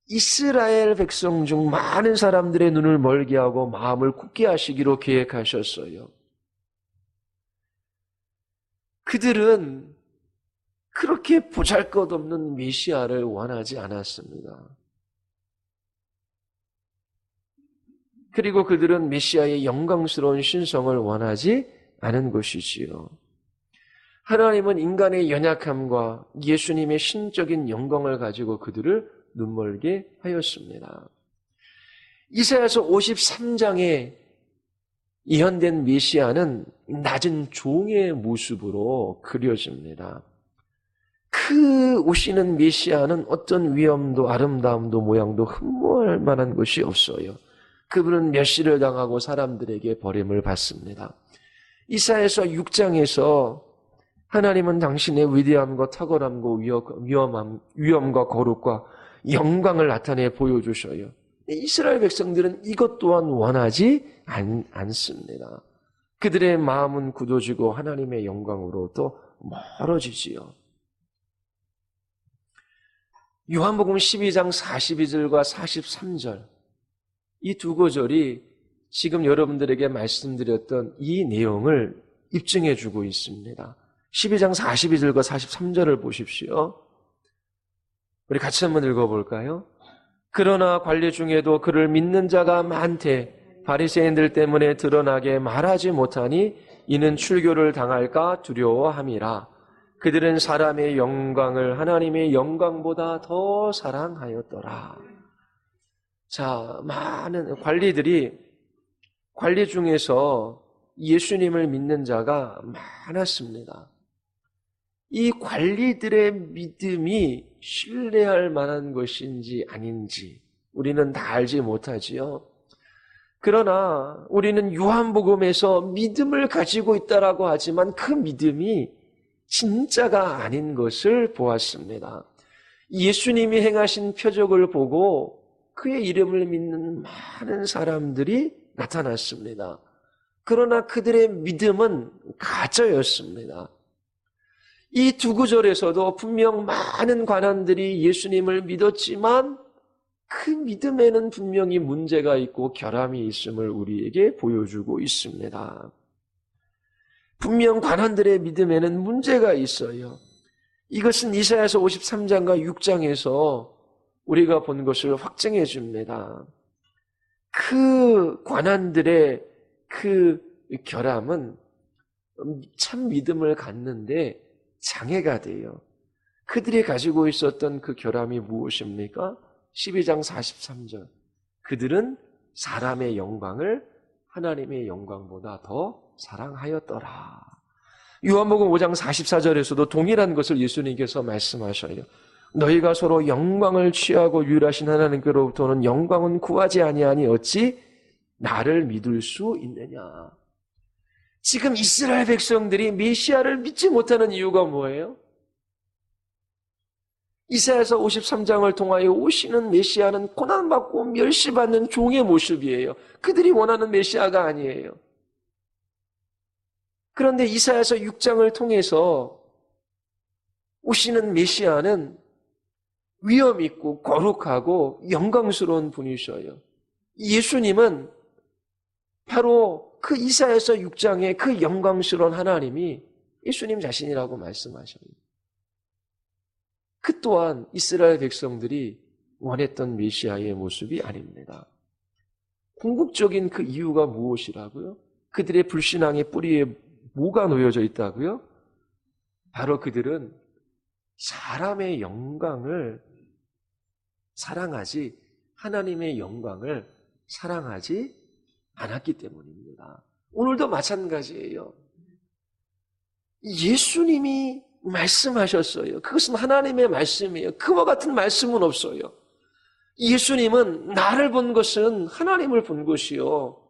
[SPEAKER 1] 이스라엘 백성 중 많은 사람들의 눈을 멀게 하고 마음을 굳게 하시기로 계획하셨어요. 그들은 그렇게 보잘것없는 메시아를 원하지 않았습니다. 그리고 그들은 메시아의 영광스러운 신성을 원하지 않은 것이지요. 하나님은 인간의 연약함과 예수님의 신적인 영광을 가지고 그들을 눈멀게 하였습니다. 이사야서 53장에 예언된 메시아는 낮은 종의 모습으로 그려집니다. 그 오시는 메시아는 어떤 위엄도 아름다움도 모양도 흠모할 만한 것이 없어요. 그분은 멸시를 당하고 사람들에게 버림을 받습니다. 이사야서 6장에서 하나님은 당신의 위대함과 탁월함과 위엄과 거룩과 영광을 나타내 보여주셔요. 이스라엘 백성들은 이것 또한 원하지 않습니다. 그들의 마음은 굳어지고 하나님의 영광으로부터 멀어지지요. 요한복음 12장 42절과 43절 이 두 구절이 지금 여러분들에게 말씀드렸던 이 내용을 입증해 주고 있습니다. 12장 42절과 43절을 보십시오. 우리 같이 한번 읽어볼까요? 그러나 관리 중에도 그를 믿는 자가 많되 바리새인들 때문에 드러나게 말하지 못하니 이는 출교를 당할까 두려워함이라. 그들은 사람의 영광을 하나님의 영광보다 더 사랑하였더라. 자, 많은 관리 중에서 예수님을 믿는 자가 많았습니다. 이 관리들의 믿음이 신뢰할 만한 것인지 아닌지 우리는 다 알지 못하지요. 그러나 우리는 요한복음에서 믿음을 가지고 있다라고 하지만 그 믿음이 진짜가 아닌 것을 보았습니다. 예수님이 행하신 표적을 보고 그의 이름을 믿는 많은 사람들이 나타났습니다. 그러나 그들의 믿음은 가짜였습니다. 이 두 구절에서도 분명 많은 관원들이 예수님을 믿었지만 그 믿음에는 분명히 문제가 있고 결함이 있음을 우리에게 보여주고 있습니다. 분명 관원들의 믿음에는 문제가 있어요. 이것은 이사야서 53장과 6장에서 우리가 본 것을 확증해 줍니다. 그 관원들의 그 결함은 참 믿음을 갖는데 장애가 돼요. 그들이 가지고 있었던 그 결함이 무엇입니까? 12장 43절. 그들은 사람의 영광을 하나님의 영광보다 더 사랑하였더라. 요한복음 5장 44절에서도 동일한 것을 예수님께서 말씀하셔요. 너희가 서로 영광을 취하고 유일하신 하나님께로부터는 영광은 구하지 아니하니 어찌 나를 믿을 수 있느냐. 지금 이스라엘 백성들이 메시아를 믿지 못하는 이유가 뭐예요? 이사야서 53장을 통하여 오시는 메시아는 고난받고 멸시받는 종의 모습이에요. 그들이 원하는 메시아가 아니에요. 그런데 이사야서 6장을 통해서 오시는 메시아는 위엄 있고 거룩하고 영광스러운 분이셔요. 예수님은 바로 그 이사야서 6장의 그 영광스러운 하나님이 예수님 자신이라고 말씀하셔요. 그 또한 이스라엘 백성들이 원했던 메시아의 모습이 아닙니다. 궁극적인 그 이유가 무엇이라고요? 그들의 불신앙의 뿌리에 뭐가 놓여져 있다고요? 바로 그들은 사람의 영광을 사랑하지 하나님의 영광을 사랑하지 않았기 때문입니다. 오늘도 마찬가지예요. 예수님이 말씀하셨어요. 그것은 하나님의 말씀이에요. 그와 같은 말씀은 없어요. 예수님은 나를 본 것은 하나님을 본 것이요.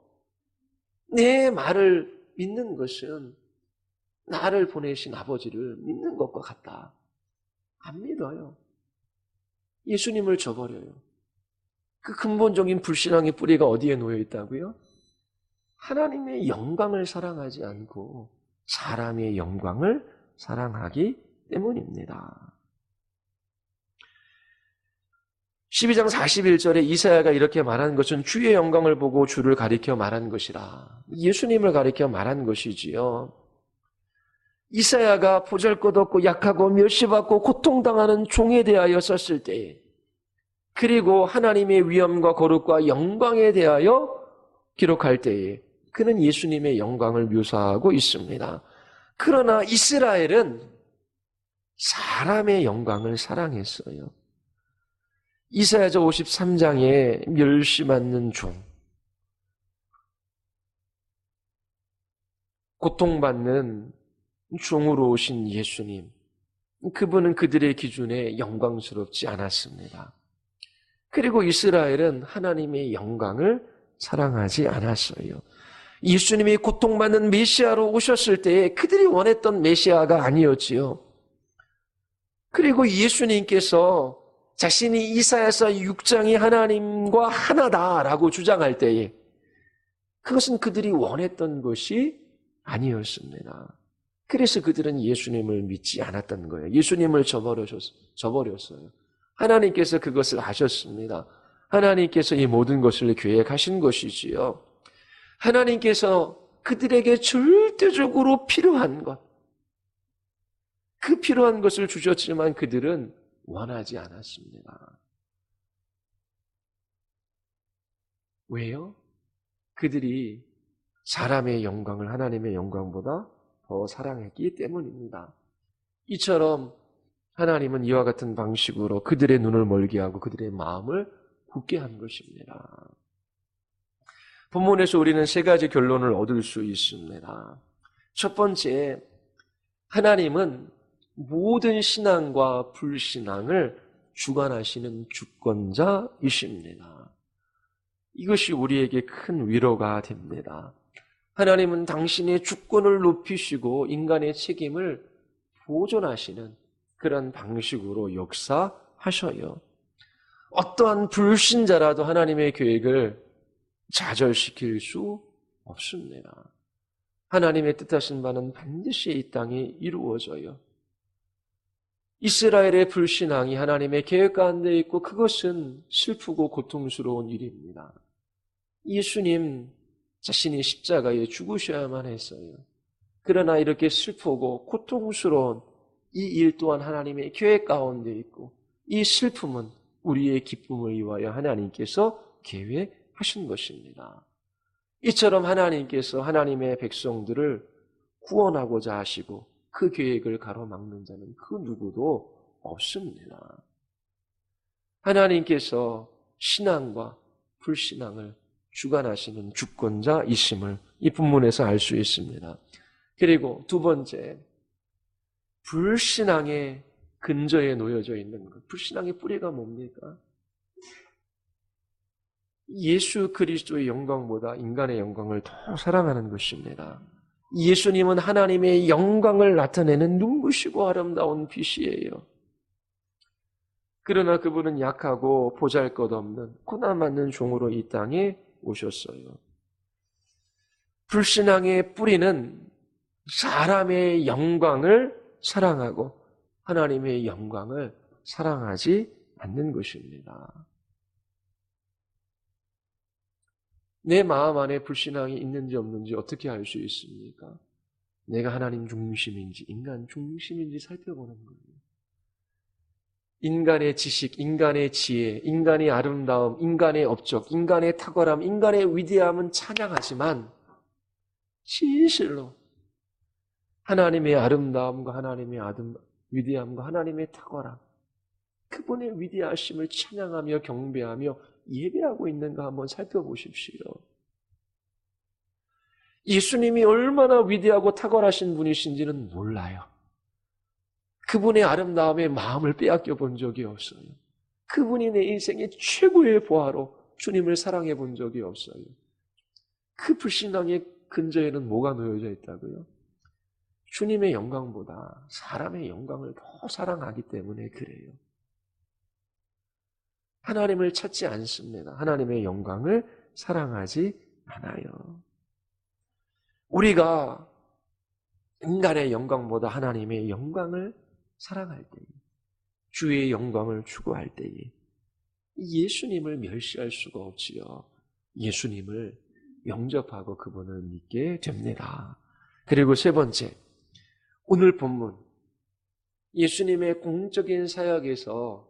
[SPEAKER 1] 내 말을 믿는 것은 나를 보내신 아버지를 믿는 것과 같다. 안 믿어요. 예수님을 저버려요. 그 근본적인 불신앙의 뿌리가 어디에 놓여 있다고요? 하나님의 영광을 사랑하지 않고 사람의 영광을 사랑하기 때문입니다. 12장 41절에 이사야가 이렇게 말한 것은 주의 영광을 보고 주를 가리켜 말한 것이라. 예수님을 가리켜 말한 것이지요. 이사야가 보잘것없고 약하고 멸시받고 고통당하는 종에 대하여 썼을 때에, 그리고 하나님의 위엄과 거룩과 영광에 대하여 기록할 때에 그는 예수님의 영광을 묘사하고 있습니다. 그러나 이스라엘은 사람의 영광을 사랑했어요. 이사야서 53장에 멸시받는 종, 고통받는 종으로 오신 예수님, 그분은 그들의 기준에 영광스럽지 않았습니다. 그리고 이스라엘은 하나님의 영광을 사랑하지 않았어요. 예수님이 고통받는 메시아로 오셨을 때에 그들이 원했던 메시아가 아니었지요. 그리고 예수님께서 자신이 이사야서 6장이 하나님과 하나다라고 주장할 때에 그것은 그들이 원했던 것이 아니었습니다. 그래서 그들은 예수님을 믿지 않았던 거예요. 예수님을 저버렸어요. 하나님께서 그것을 아셨습니다. 하나님께서 이 모든 것을 계획하신 것이지요. 하나님께서 그들에게 절대적으로 필요한 것, 그 필요한 것을 주셨지만 그들은 원하지 않았습니다. 왜요? 그들이 사람의 영광을 하나님의 영광보다 더 사랑했기 때문입니다. 이처럼 하나님은 이와 같은 방식으로 그들의 눈을 멀게 하고 그들의 마음을 굳게 한 것입니다. 본문에서 우리는 세 가지 결론을 얻을 수 있습니다. 첫 번째, 하나님은 모든 신앙과 불신앙을 주관하시는 주권자이십니다. 이것이 우리에게 큰 위로가 됩니다. 하나님은 당신의 주권을 높이시고 인간의 책임을 보존하시는 그런 방식으로 역사하셔요. 어떠한 불신자라도 하나님의 계획을 좌절시킬 수 없습니다. 하나님의 뜻하신 바는 반드시 이 땅에 이루어져요. 이스라엘의 불신앙이 하나님의 계획 가운데 있고 그것은 슬프고 고통스러운 일입니다. 예수님 자신이 십자가에 죽으셔야만 했어요. 그러나 이렇게 슬프고 고통스러운 이 일 또한 하나님의 계획 가운데 있고 이 슬픔은 우리의 기쁨을 위하여 하나님께서 계획하신 것입니다. 이처럼 하나님께서 하나님의 백성들을 구원하고자 하시고 그 계획을 가로막는 자는 그 누구도 없습니다. 하나님께서 신앙과 불신앙을 주관하시는 주권자이심을 이 본문에서 알 수 있습니다. 그리고 두 번째, 불신앙의 근저에 놓여져 있는 것. 불신앙의 뿌리가 뭡니까? 예수 그리스도의 영광보다 인간의 영광을 더 사랑하는 것입니다. 예수님은 하나님의 영광을 나타내는 눈부시고 아름다운 빛이에요. 그러나 그분은 약하고 보잘것없는 고난받는 종으로 이 땅에 오셨어요. 불신앙의 뿌리는 사람의 영광을 사랑하고 하나님의 영광을 사랑하지 않는 것입니다. 내 마음 안에 불신앙이 있는지 없는지 어떻게 알 수 있습니까? 내가 하나님 중심인지 인간 중심인지 살펴보는 거예요. 인간의 지식, 인간의 지혜, 인간의 아름다움, 인간의 업적, 인간의 탁월함, 인간의 위대함은 찬양하지만 진실로 하나님의 아름다움과 하나님의 위대함과 하나님의 탁월함, 그분의 위대하심을 찬양하며 경배하며 예배하고 있는가 한번 살펴보십시오. 예수님이 얼마나 위대하고 탁월하신 분이신지는 몰라요. 그분의 아름다움에 마음을 빼앗겨 본 적이 없어요. 그분이 내 인생의 최고의 보화로 주님을 사랑해 본 적이 없어요. 그 불신앙의 근저에는 뭐가 놓여져 있다고요? 주님의 영광보다 사람의 영광을 더 사랑하기 때문에 그래요. 하나님을 찾지 않습니다. 하나님의 영광을 사랑하지 않아요. 우리가 인간의 영광보다 하나님의 영광을 사랑할 때에, 주의 영광을 추구할 때에 예수님을 멸시할 수가 없지요. 예수님을 영접하고 그분을 믿게 됩니다. 그리고 세 번째, 오늘 본문 예수님의 공적인 사역에서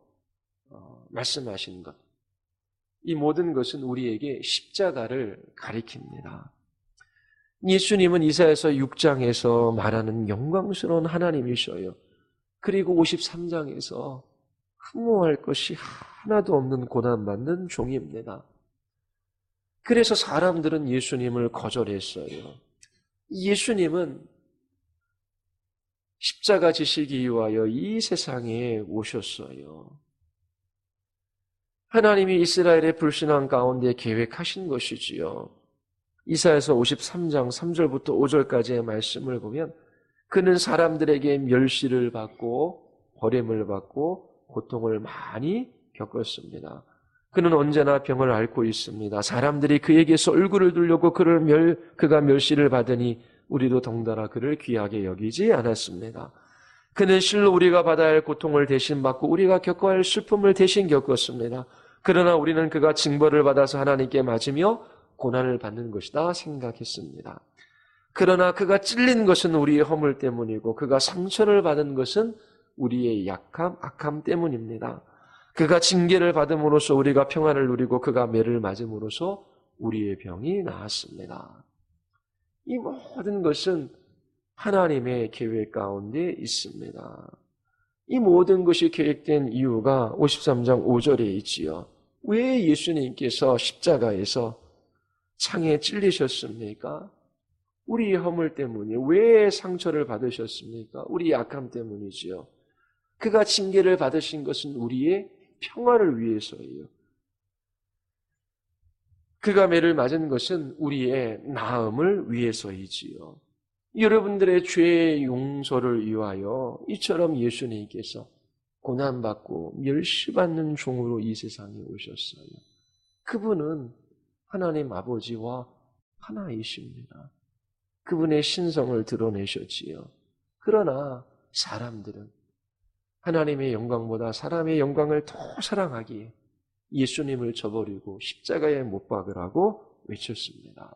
[SPEAKER 1] 말씀하신 것, 이 모든 것은 우리에게 십자가를 가리킵니다. 예수님은 이사야서 6장에서 말하는 영광스러운 하나님이셔요. 그리고 53장에서 흠모할 것이 하나도 없는 고난받는 종입니다. 그래서 사람들은 예수님을 거절했어요. 예수님은 십자가 지시기 위하여 이 세상에 오셨어요. 하나님이 이스라엘의 불신앙 가운데 계획하신 것이지요. 이사야서 53장 3절부터 5절까지의 말씀을 보면 그는 사람들에게 멸시를 받고 버림을 받고 고통을 많이 겪었습니다. 그는 언제나 병을 앓고 있습니다. 사람들이 그에게서 얼굴을 들려고 그가 멸시를 받으니 우리도 덩달아 그를 귀하게 여기지 않았습니다. 그는 실로 우리가 받아야 할 고통을 대신 받고 우리가 겪어야 할 슬픔을 대신 겪었습니다. 그러나 우리는 그가 징벌을 받아서 하나님께 맞으며 고난을 받는 것이다 생각했습니다. 그러나 그가 찔린 것은 우리의 허물 때문이고 그가 상처를 받은 것은 우리의 약함, 악함 때문입니다. 그가 징계를 받음으로써 우리가 평안을 누리고 그가 매를 맞음으로써 우리의 병이 나았습니다. 이 모든 것은 하나님의 계획 가운데 있습니다. 이 모든 것이 계획된 이유가 53장 5절에 있지요. 왜 예수님께서 십자가에서 창에 찔리셨습니까? 우리의 허물 때문에. 왜 상처를 받으셨습니까? 우리의 약함 때문이지요. 그가 징계를 받으신 것은 우리의 평화를 위해서예요. 그가 매를 맞은 것은 우리의 나음을 위해서이지요. 여러분들의 죄의 용서를 위하여 이처럼 예수님께서 고난받고 멸시받는 종으로 이 세상에 오셨어요. 그분은 하나님 아버지와 하나이십니다. 그분의 신성을 드러내셨지요. 그러나 사람들은 하나님의 영광보다 사람의 영광을 더 사랑하기에 예수님을 저버리고 십자가에 못 박으라고 외쳤습니다.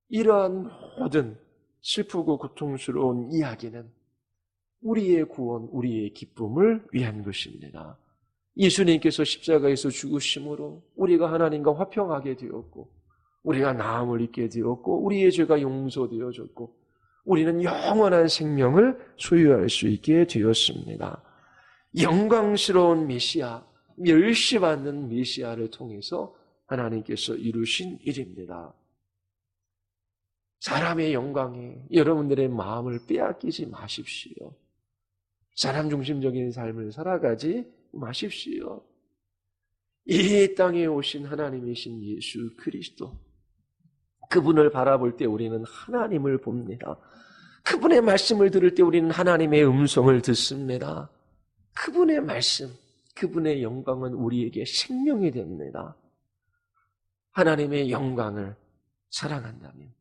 [SPEAKER 1] 이러한 모든 슬프고 고통스러운 이야기는 우리의 구원, 우리의 기쁨을 위한 것입니다. 예수님께서 십자가에서 죽으심으로 우리가 하나님과 화평하게 되었고 우리가 나음을 입게 되었고 우리의 죄가 용서되어졌고 우리는 영원한 생명을 소유할 수 있게 되었습니다. 영광스러운 메시아, 멸시받는 메시아를 통해서 하나님께서 이루신 일입니다. 사람의 영광이 여러분들의 마음을 빼앗기지 마십시오. 사람 중심적인 삶을 살아가지 마십시오. 이 땅에 오신 하나님이신 예수 그리스도, 그분을 바라볼 때 우리는 하나님을 봅니다. 그분의 말씀을 들을 때 우리는 하나님의 음성을 듣습니다. 그분의 말씀, 그분의 영광은 우리에게 생명이 됩니다. 하나님의 영광을 사랑한다면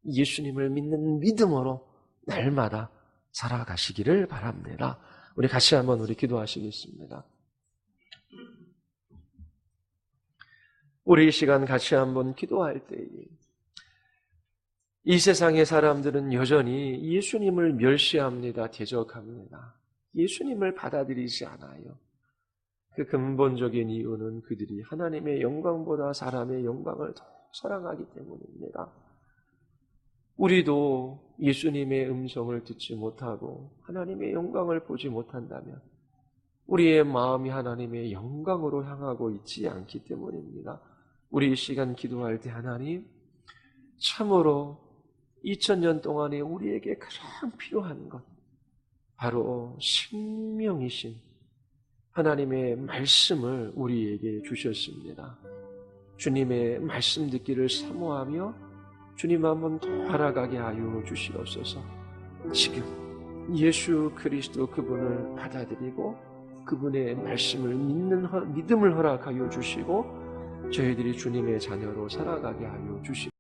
[SPEAKER 1] 예수님을 믿는 믿음으로 날마다 살아가시기를 바랍니다. 우리 같이 한번 우리 기도하시겠습니다. 우리 이 시간 같이 한번 기도할 때에 이 세상의 사람들은 여전히 예수님을 멸시합니다. 대적합니다. 예수님을 받아들이지 않아요. 그 근본적인 이유는 그들이 하나님의 영광보다 사람의 영광을 더 사랑하기 때문입니다. 우리도 예수님의 음성을 듣지 못하고 하나님의 영광을 보지 못한다면 우리의 마음이 하나님의 영광으로 향하고 있지 않기 때문입니다. 우리 이 시간 기도할 때 하나님, 참으로 2000년 동안에 우리에게 가장 필요한 것, 바로 생명이신 하나님의 말씀을 우리에게 주셨습니다. 주님의 말씀 듣기를 사모하며 주님 한번 더 알아가게 하여 주시옵소서. 지금 예수 그리스도 그분을 받아들이고 그분의 말씀을 믿는 믿음을 허락하여 주시고 저희들이 주님의 자녀로 살아가게 하여 주시옵소서.